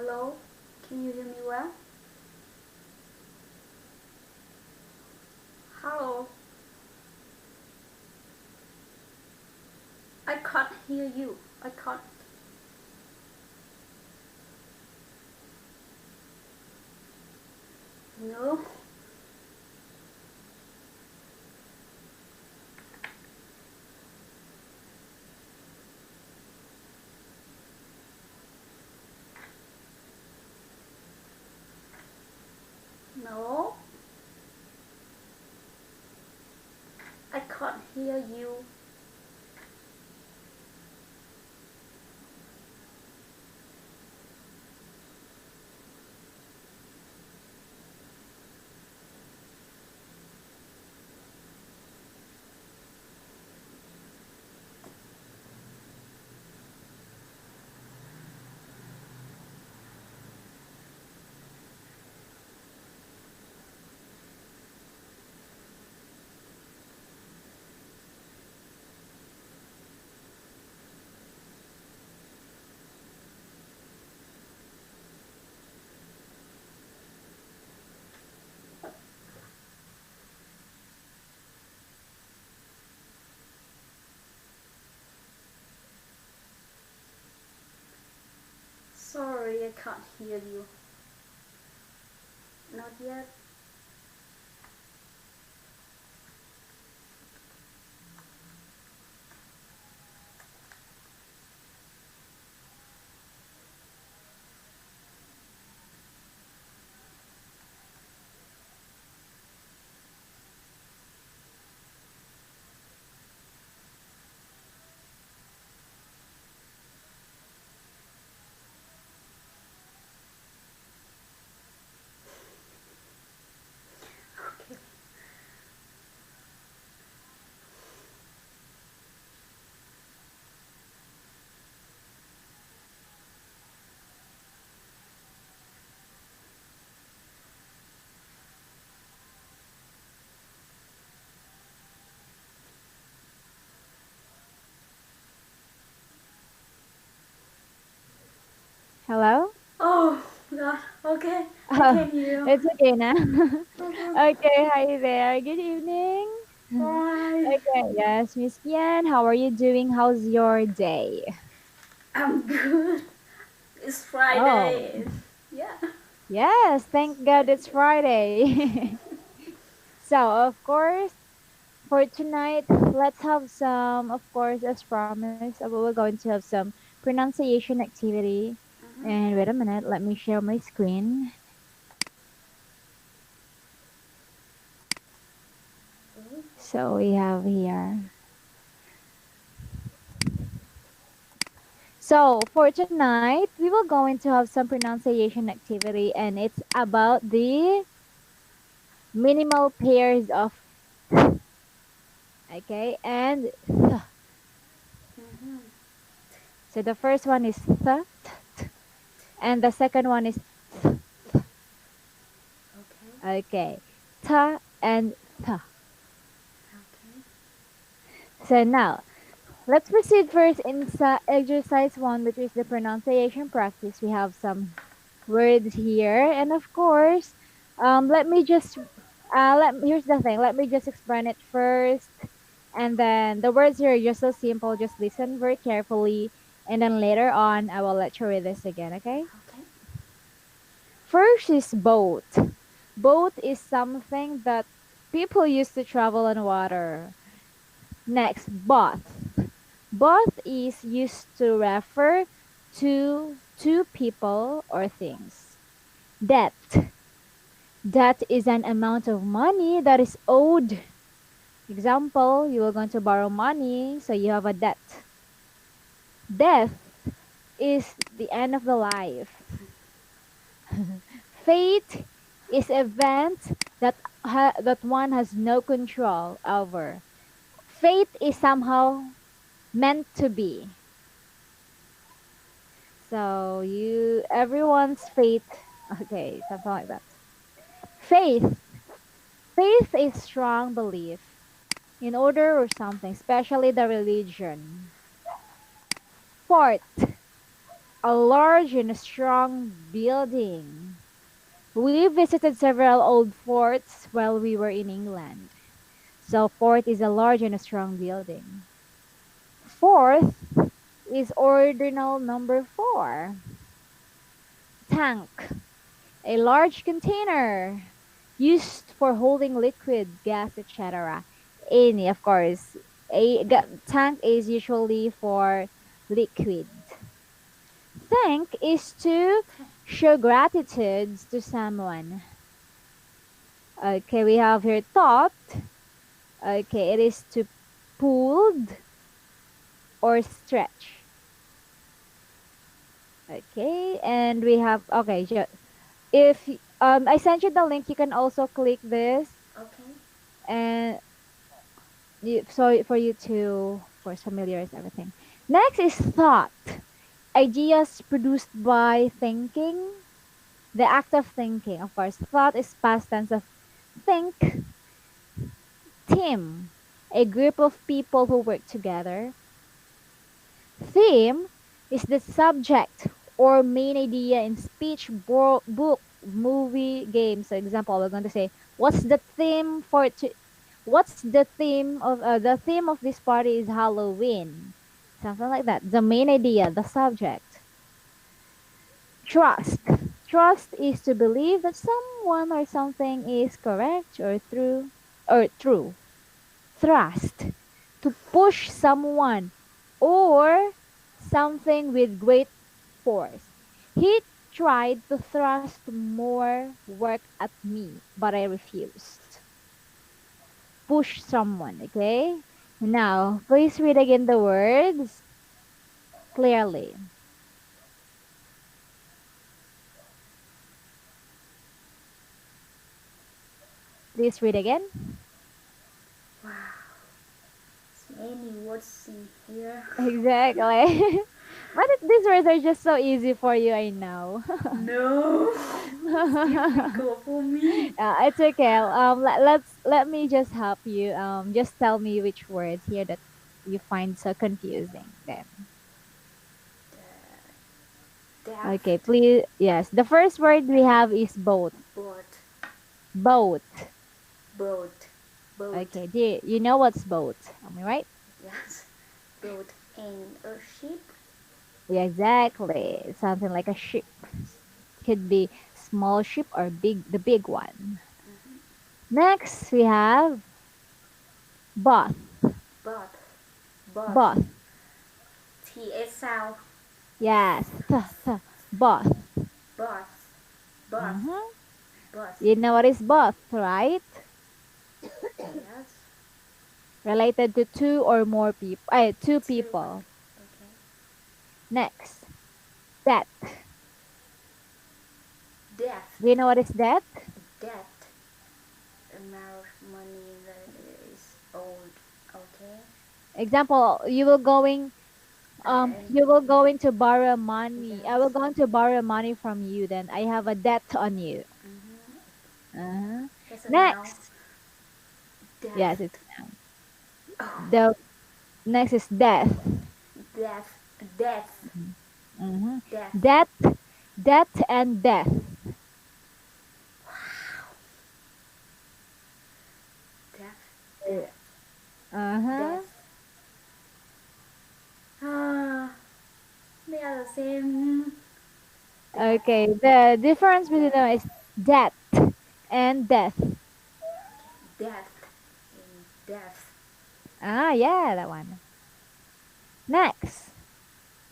Hello, can you hear me well? Hello, I can't hear you. I can't. No, no, I can't hear you. Sorry, I can't hear you. Not yet. Okay. Hello? Oh God. Okay, I Oh, can hear it's okay now. you. Okay, hi there. Good evening. Bye. Okay, yes, Miss Kian, how are you doing? How's your day? I'm good. It's Oh, Friday. Yeah. yes, thank God it's Friday. So, of course, for tonight, let's have some, of course, as promised, we're going to have some pronunciation activity. Mhm. And wait a minute, let me share my screen. So we have here. So for tonight, we will going to have some pronunciation activity, and it's about the minimal pairs of okay and th. Mhm. So the first one is and the second one is Okay. okay, ta and th. Okay. So now let's proceed first in exercise one, which is the pronunciation practice. We have some words here, and of course, let me just here's the thing. Let me just explain it first, and then the words here are just so simple. Just listen very carefully, and then later on, I will let you read this again. Okay. Okay. First is boat. Boat is something that people use to travel on water. Next, both. Both is used to refer to two people or things. Debt. Debt is an amount of money that is owed. Example, you are going to borrow money, so you have a debt. Death is the end of the life. Fate is event that one has no control over. Fate is somehow meant to be. So you everyone's fate okay, something like that. Faith. Faith is strong belief in order or something, especially the religion. Fourth, A large and strong building. We visited several old forts while we were in England. So fort is a large and a strong building. Fourth is ordinal number 4. Tank. A large container used for holding liquid, gas, etc. Any, of course. Tank is usually for liquid. Thank is to show gratitude to someone. Okay, we have here thought. Okay, it is to pulled or stretch. Okay, and we have okay. If I sent you the link, you can also click this Okay. and so for you to, of course, familiarize everything. Next is thought. Ideas produced by thinking. The act of thinking, of course. Thought is past tense of think. Team. A group of people who work together. Theme is the subject or main idea in speech, book, movie, game. So, example, we're going to say, "What's the theme for What's the theme of this party is Halloween?" Something like that. The main idea, the subject. Trust. Trust is to believe that someone or something is correct or true. Thrust. To push someone or something with great force. He tried to thrust more work at me, but I refused. Push someone, okay? Now, please read again the words clearly. Please read again. Wow. So many words in here. Exactly. But these words are just so easy for you, I know. No. It's difficult for me. It's okay. Let me just help you. Just tell me which words here that you find so confusing. Then, okay, Daft. please. Yes, the first word we have is boat. Boat. Boat. Boat. Boat. Okay, do you know what's boat? Am I right? Yes. Boat and a ship. Yeah, exactly. Something like a ship. Could be small ship or the big one. Next, we have bath. Bath. Bath. Bath. TH sound. Yes, bath. Bath. Bath. Mm-hmm. Bath. You know what is bath, right? Yes. Related to two or more people. Two Two. people. Okay. Next, debt. Death. Do you know what is debt? Death. Amount of money that is owed. Okay. Example, And you will going to borrow money. I will yes. going to borrow money from you. Then I have a debt on you. Mm-hmm. Uh-huh. That's a noun. Next, yes, Death. it's Oh. the next is death. Death. Death. Mm-hmm. Death. Debt, debt and death. Death. Death. Uh-huh. Death. Ah, they are the same. Death. Okay, the difference between Death. them is debt and death. Death. In death. Ah, yeah, that one. Next,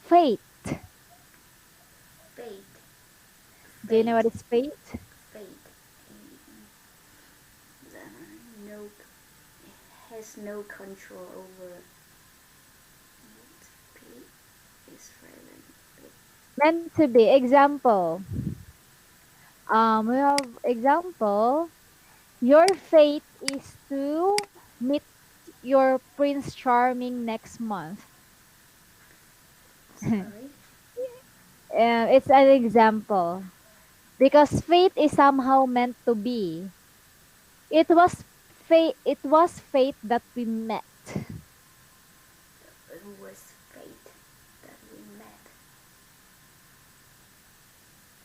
fate. Fate. Do you know what Fate. is fate? Fate. No, has no control over it. Fate is relevant. Meant to be. Example. We have example. Your fate is to meet your Prince Charming next month. Sorry. It's an example because fate is somehow meant to be. It was fate. It was fate that we met. It was fate that we met.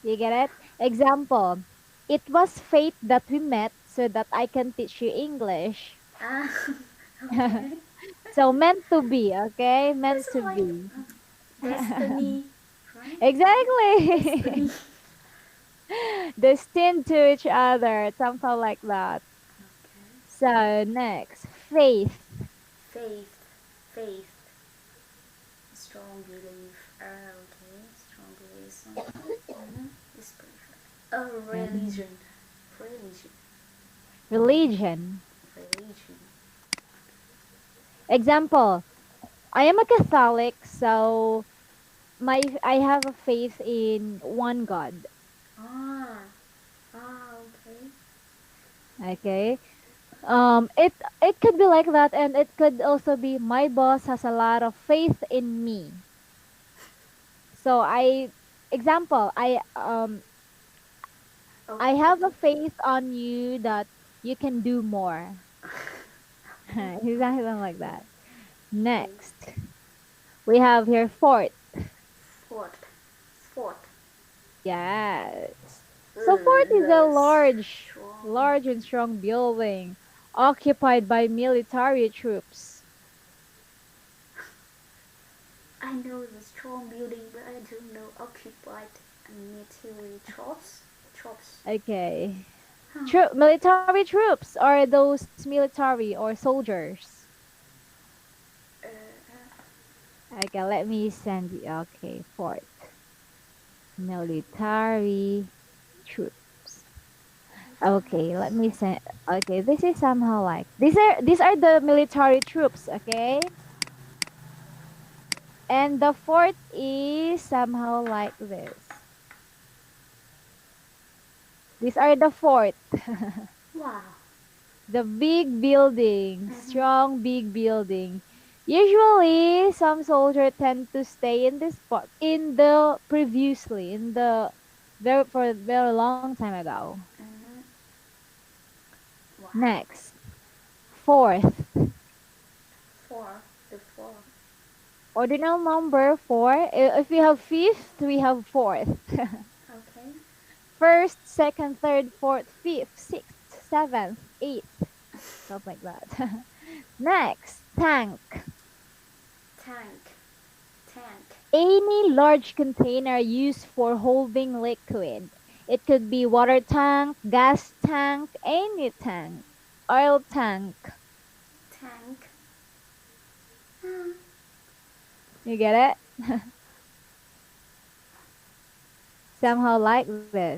You get it? Example, it was fate that we met so that I can teach you English. Ah, okay. So meant to be, okay? Meant It's to like be. destiny, right? Destiny. Exactly. Destined to each other, something like that. Okay. So next, faith. Faith, faith, strong belief. Okay, strong belief. It's perfect. Mhm. Religion, religion, Religion. religion. Example, I am a Catholic, so I have a faith in one God. Ah, okay. Okay. It could be like that, and it could also be my boss has a lot of faith in me. So example, I Okay, have a okay. faith on you that you can do more. Okay. Exactly like that. Faith. Next, we have here fort. Fort, fort. Yes. So fort is a Less strong. large and strong building occupied by military troops. I know the strong building, but I don't know occupied military troops. Troops. Okay. Huh. Military troops are those military or soldiers. Uh, Okay, let me send you. Okay, fort. Military troops. Okay, let me send. Okay, this is somehow like these are the military troops. Okay, and the fort is somehow like this. These are the fort. wow. The big building, Mm-hmm. strong big building. Usually, some soldiers tend to stay in this spot in the for a very long time ago. Mm-hmm. Wow. Next, fourth, Four. The four. ordinal number four. If we have fifth, we have fourth. Okay. First, second, third, fourth, fifth, sixth, seventh, eighth, something like that. Next, tank. Tank. Tank. Any large container used for holding liquid. It could be water tank, gas tank, any tank, oil tank. Tank. Hmm. You get it? Somehow like this.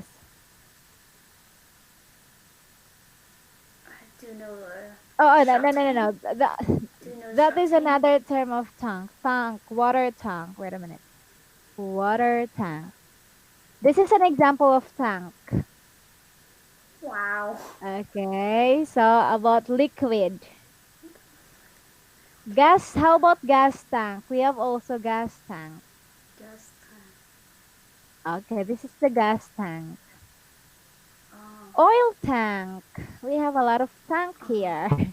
I do know Oh, no, short no, no, no, tank. no. Do you know That short is tank? another term of tank. Tank, water tank. Wait a minute. Water tank. This is an example of tank. Wow. Okay, so about liquid. Gas, how about gas tank? We have also gas tank. Just tank. Okay, this is the gas tank. Oh. Oil tank. We have a lot of tank here. Okay.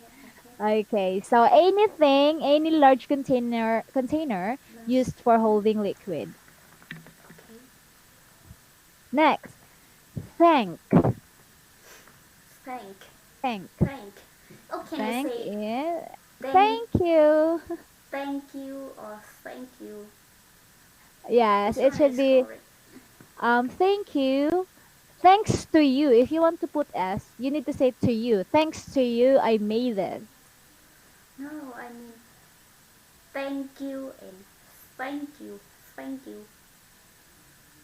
Okay. Okay, so anything, any large container Yes. used for holding liquid. Okay. Next, thank. Thank. Thank. Thank. Oh, can I Thank say is thank thank you. thank you or thank you? Yes, Which it one should is be correct? thank you. Thanks to you. If you want to put S, you need to say to you. Thanks to you, I made this. No, I mean thank you and thank you, thank you,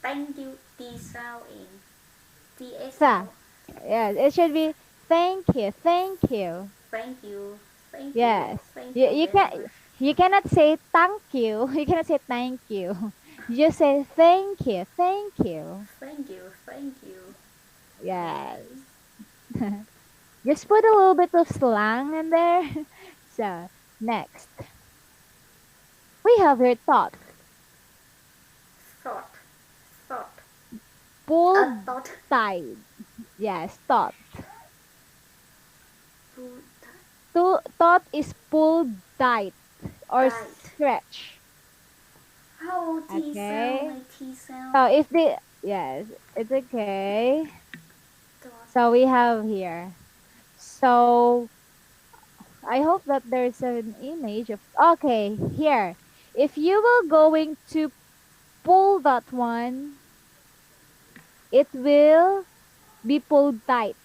thank you. T sound and TH Sa. sound. Yes, it should be thank you. Thank you. Thank you, Yes. thank You you you very can much. you cannot say thank you. You cannot say thank you. You just say thank you. Thank you. Thank you, thank you. Yes. Okay. Just put a little bit of slang in there. So, next. We have your thought. Thought, thought, a Pulled thought. tight. Yes, thought. Food Thought is pulled tight or died. stretch. How T sound Okay. like T So sound? if the Yes, it's okay. Thought. So we have here. So I hope that there's an image of. Okay, here. If you will going to pull that one, it will be pulled tight.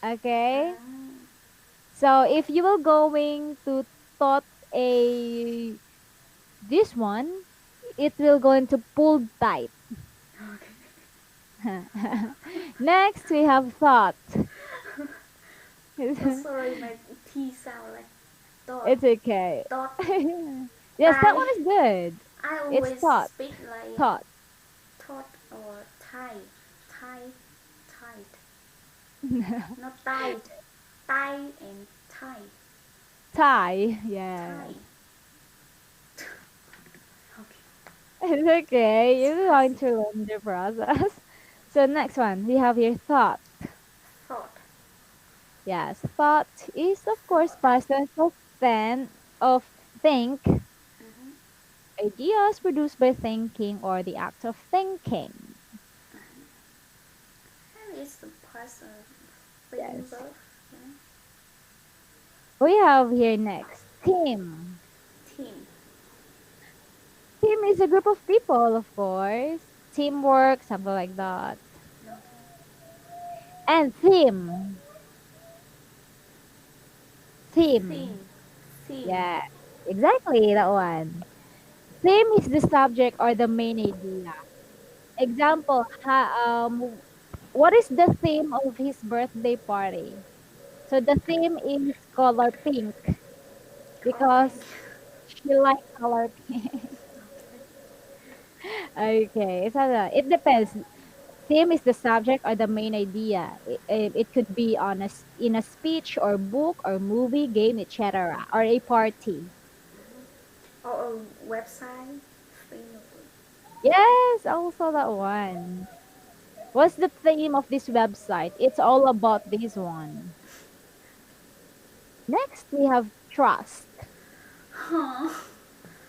Okay. Um, So if you will going to thought a this one, it will going to pull tight. okay. Next we have thought. Oh, sorry, my T sound like thought. It's okay. Thought. Yes, that Tie. one is good. I It's always thought. speak like Thought. thought or tie. Tie. Tight. Not tight. Tie and tie. Tie. Yes. Tie. Okay. It's okay. You're going Spicy. to learn the process. So next one, we have your thought. Thought. Yes, thought is of course Thought. process of think, Mm-hmm. ideas produced by thinking or the act of thinking. And it's the person thinking Yes. both. Yeah. We have here next team. Team. Team is a group of people, of course. Teamwork, something like that. Okay. And theme. Theme. Theme. Theme. Yeah, exactly that one. Theme is the subject or the main idea. Example, what is the theme of his birthday party? So the theme is color pink Color because pink. she likes color pink. Okay, so it depends. Theme is the subject or the main idea. It could be on in a speech or book or movie, game, etc. or a party. Or a website. Theme of Yes, also that one. What's the theme of this website? It's all about this one. Next, we have trust. huh.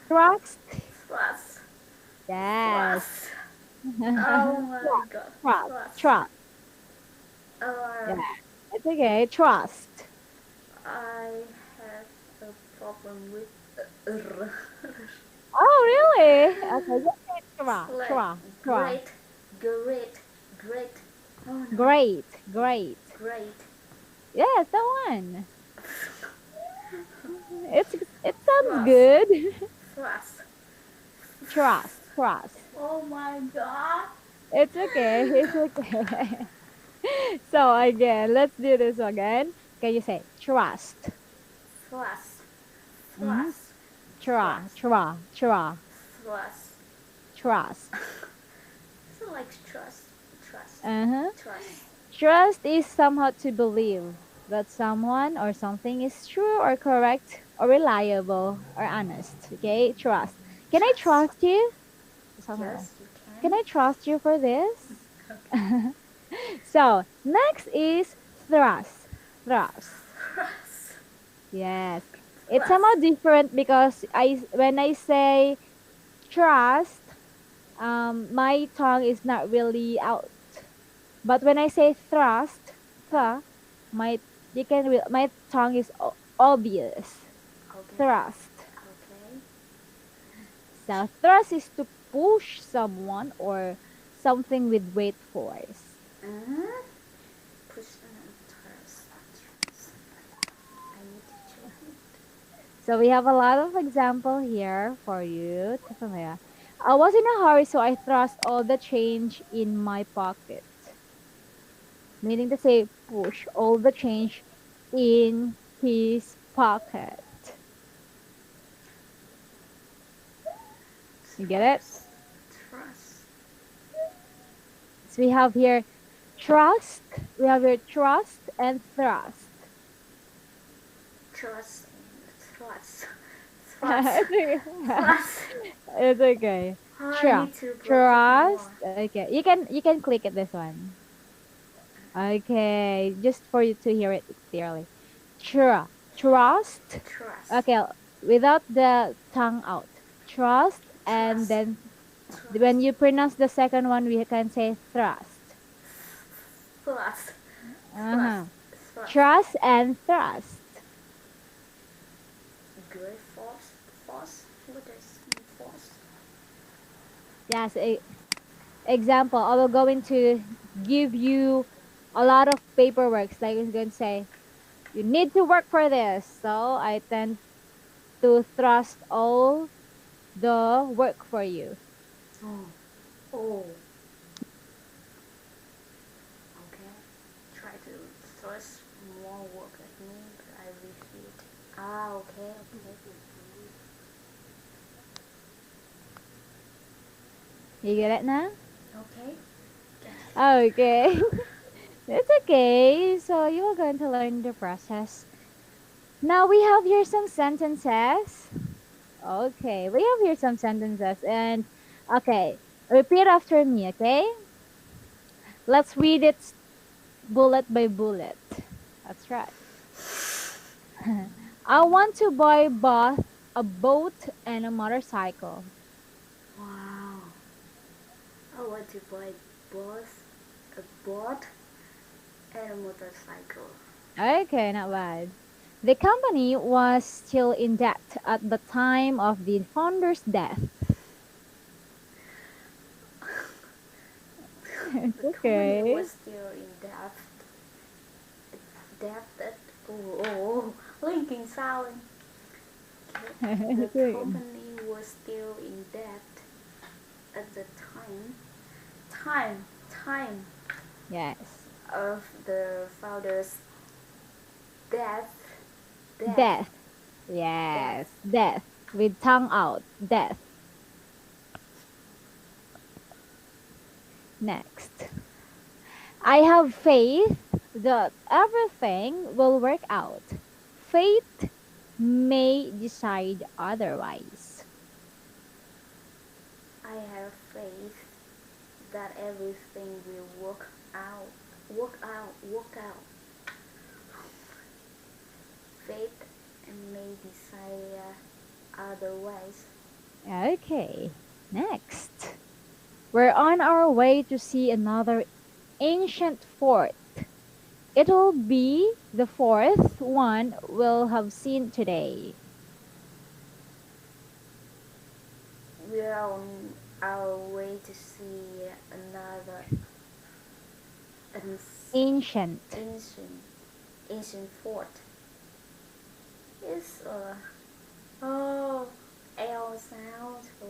Trust. Thrust. Yes. Thrust. Oh my Trust. god. Trust. Thrust. Trust. Yeah, Uh, it's okay. Trust. I have a problem with Oh, really? Okay, just say it's trust. like Trust. Trust. great, great, great. Oh no, Great. Great. great. Yes, that one. It sounds Thrust, good. thrust. Trust. Trust. Oh my god. It's okay. It's okay. So again, let's do this again. Can you say trust? Thrust, Mm-hmm. thrust, thrust, thrust. trust. So like trust, trust, Uh-huh. trust. Trust is somehow to believe that someone or something is true or correct or reliable or honest. Okay, trust. Can I Trust. trust you? Something like that. Yes, you Can can. I trust you for this? Okay. So next is thrust. Thrust. Thrust, Yes. It's somehow thrust. different because when I say trust, my tongue is not really out. But when I say thrust, my my tongue is obvious. Okay, Thrust. okay. So thrust is to push someone or something with weight force. Uh-huh. Push and thrust. Thrust. I need to check it. So we have a lot of example here for you to familiar. I was in a hurry, so I thrust all the change in my pocket. Meaning to say, push all the change in his pocket. You get it? Thrust. Thrust. So we have here trust. We have here trust and thrust. Trust and thrust. Thrust. it's okay. Thrust. It's okay. Oh, I need to practice Trust. more. Okay. You can click at this one. Okay. Just for you to hear it clearly. Trust. Trust. Okay. Without the tongue out. Trust and Trust. then When Trust. you pronounce the second one, we can say thrust. Thrust. Thrust. Uh-huh. Thrust. Trust and thrust. Good force. Force. What does mean force? Yes, example, I will going to give you a lot of paperwork. Like it's going to say, you need to work for this. So I tend to thrust all the work for you. Oh. Oh. Okay. Try to thrust more work at me, but I refuse. Ah, okay, okay. You get it now? Okay. Okay. That's okay. So you are going to learn the process. Now we have here some sentences. Okay, we have here some sentences and okay, repeat after me, okay? Let's read it bullet by bullet. That's right. I want to buy both a boat and a motorcycle. Wow. I want to buy both a boat and a motorcycle. Okay, not bad. The company was still in debt at the time of the founder's death. It's The company okay. was still in debt. Debt that. Oh, oh, oh. Linking sound. The It's okay. company was still in debt at the time Yes. of the founder's death. Death. Death. Yes. Death. Death. With tongue out. Death. Next. I have faith that everything will work out. Fate may decide otherwise. I have faith that everything will work out. Work out. Work out. Fate may decide otherwise. Okay. Next. We're on our way to see another ancient fort. It'll be the fourth one we'll have seen today. We are on our way to see another Ancient. ancient ancient fort. It's oh L sounds for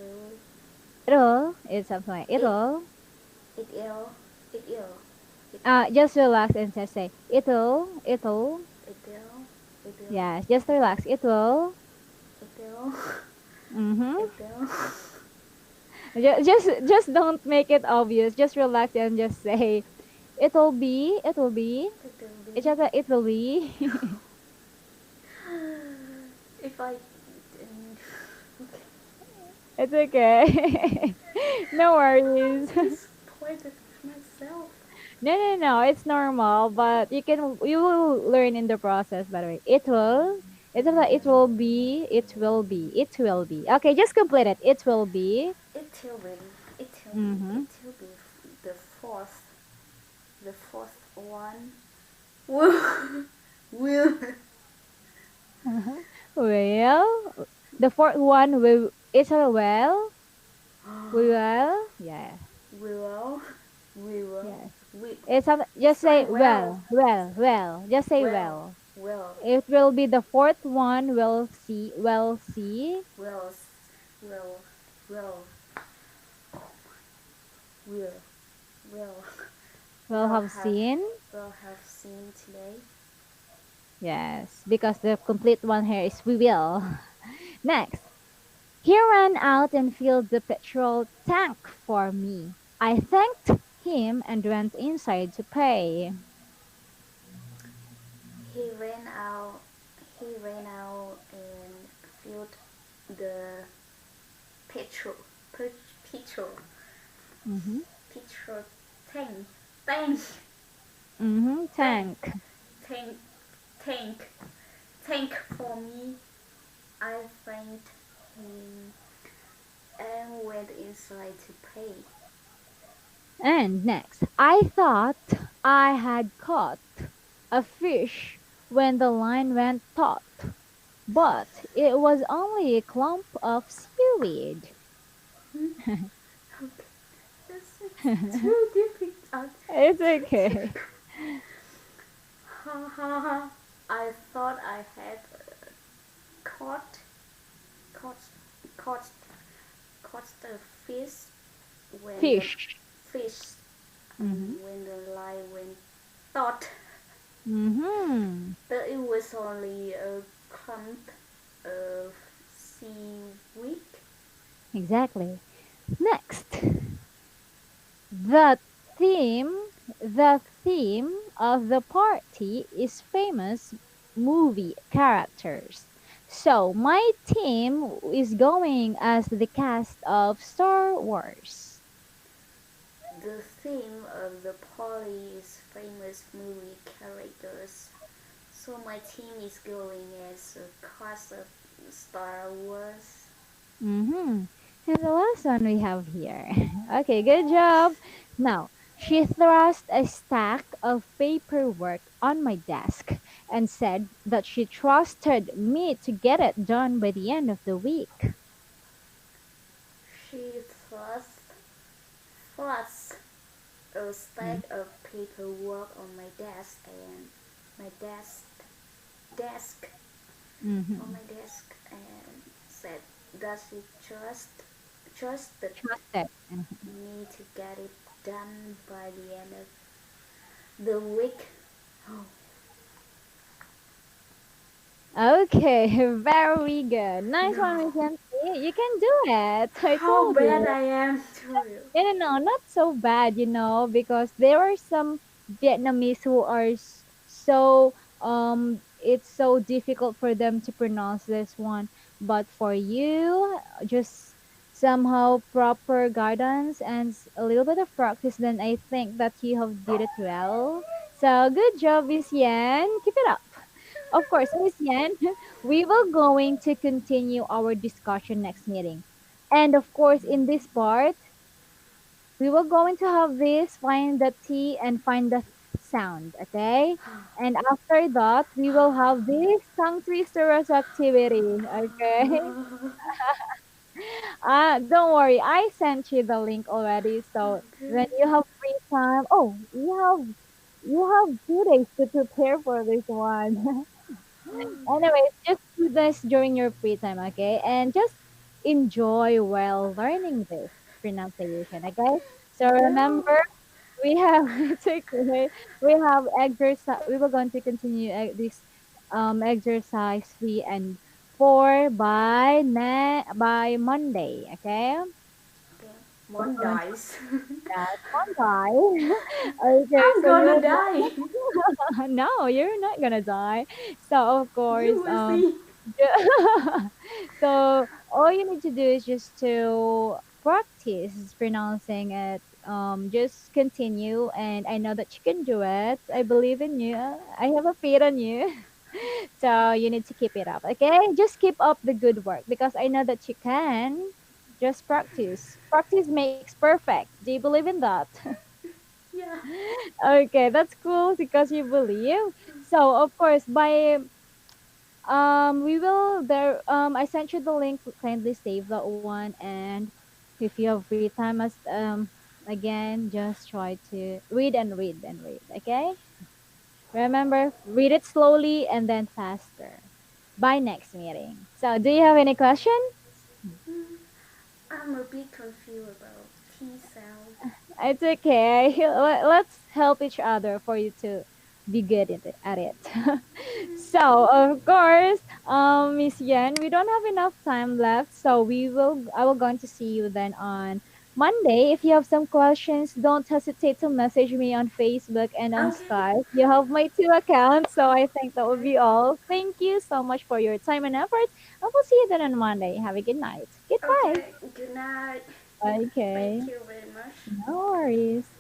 It'll. It's something like it it'll. it ill it ill it Just relax and just say it'll. it ill it ill Yeah, just relax. It'll. it ill Mm-hmm. it ill Just don't make it obvious. Just relax and just say it'll be. it will It's be just that it will be. if I It's okay. No worries. I'm disappointed with myself. No. It's normal, but you will learn in the process. By the way, it will. It's not that it will be. It will be. It will be. Okay, just complete it. It will be. It Mm-hmm. will be the fourth one will will Well, the fourth one will. It's a well. We will. Yeah. we will we will Yes. we It's some. Just it's say like well well. Just say well well. well It will be the fourth one. We'll see. We'll see. well well well will will We'll will have have seen. will have seen today. Yes, because the complete one here is we will. Next, he ran out and filled the petrol tank for me. I thanked him and went inside to pay. He ran out. He ran out and filled the petrol, petrol, Mm-hmm. petrol tank, tank, Mm-hmm. tank, Tank. tank, tank, tank for me. I thanked him and went decide to pay. And next, I thought I had caught a fish when the line went taut, but it was only a clump of seaweed. Hmm? Okay. This is too difficult. It's Too okay. difficult. Ha ha ha. I thought I had caught, caught, caught, caught the fish when the Fish. fish, Mm-hmm. when the line went taut. Mm-hmm. But it was only a clump of seaweed. Exactly. Next, the the theme of the party is famous movie characters. So my team is going as the cast of Star Wars. The theme of the party is famous movie characters. So my team is going as a cast of Star Wars. Mm-hmm. And the last one we have here. Okay, good job. Now, she thrust a stack of paperwork on my desk and said that she trusted me to get it done by the end of the week. She thrust a stack of paperwork on my desk and my desk on Mm-hmm. my desk and said, "Does she trusted Trusted. Mhm. me to get it done by the end of the week?" Oh, Okay, very good. Nice one, no! Miss Yancy. You can do it. I How told bad you. I am to you. No, not so bad, because there are some Vietnamese who are so it's so difficult for them to pronounce this one. But for you, just somehow proper guidance and a little bit of practice, then I think that you have did it well. So good job, Miss Yan. Keep it up. Of course, Miss Yan, we will going to continue our discussion next meeting. And of course, in this part, we will going to have this find the T and find the sound, okay? And after that, we will have this tongue twisters activity, okay? Don't worry, I sent you the link already. So when Okay. you have free time, oh, you have 2 days to prepare for this one. Anyways, just do this during your free time, okay? And just enjoy while learning this pronunciation, okay? So No. remember, we have it's okay. We have exercise. We were going to continue this exercise 3 and 4 by Monday, okay? Okay. We're Món going to dice. that Monday. Okay, I'm so we gonna will die. no, you're not gonna die. So of course, You will see. so all you need to do is just to practice pronouncing it. Just continue, and I know that you can do it. I believe in you. I have a faith on you. So you need to keep it up, okay? Just keep up the good work because I know that you can. Just practice. Practice makes perfect. Do you believe in that? Yeah. Okay, that's cool because you believe. So of course, by we will there I sent you the link. Kindly save that one, and if you have free time, as again, just try to read and read and read. Okay, remember, read it slowly and then faster. By next meeting. So, do you have any question? Mm, I'm a bit confused about T sound. It's okay. Let's help each other for you to be good at it. So, of course, Miss Yen, we don't have enough time left, so I will going to see you then on Monday. If you have some questions, don't hesitate to message me on Facebook and on Okay. Skype. You have my 2 accounts, so I think that would Okay. be all. Thank you so much for your time and effort. I will see you then on Monday. Have a good night. Goodbye. Okay. Good night. Thank Okay. you very much. No worries.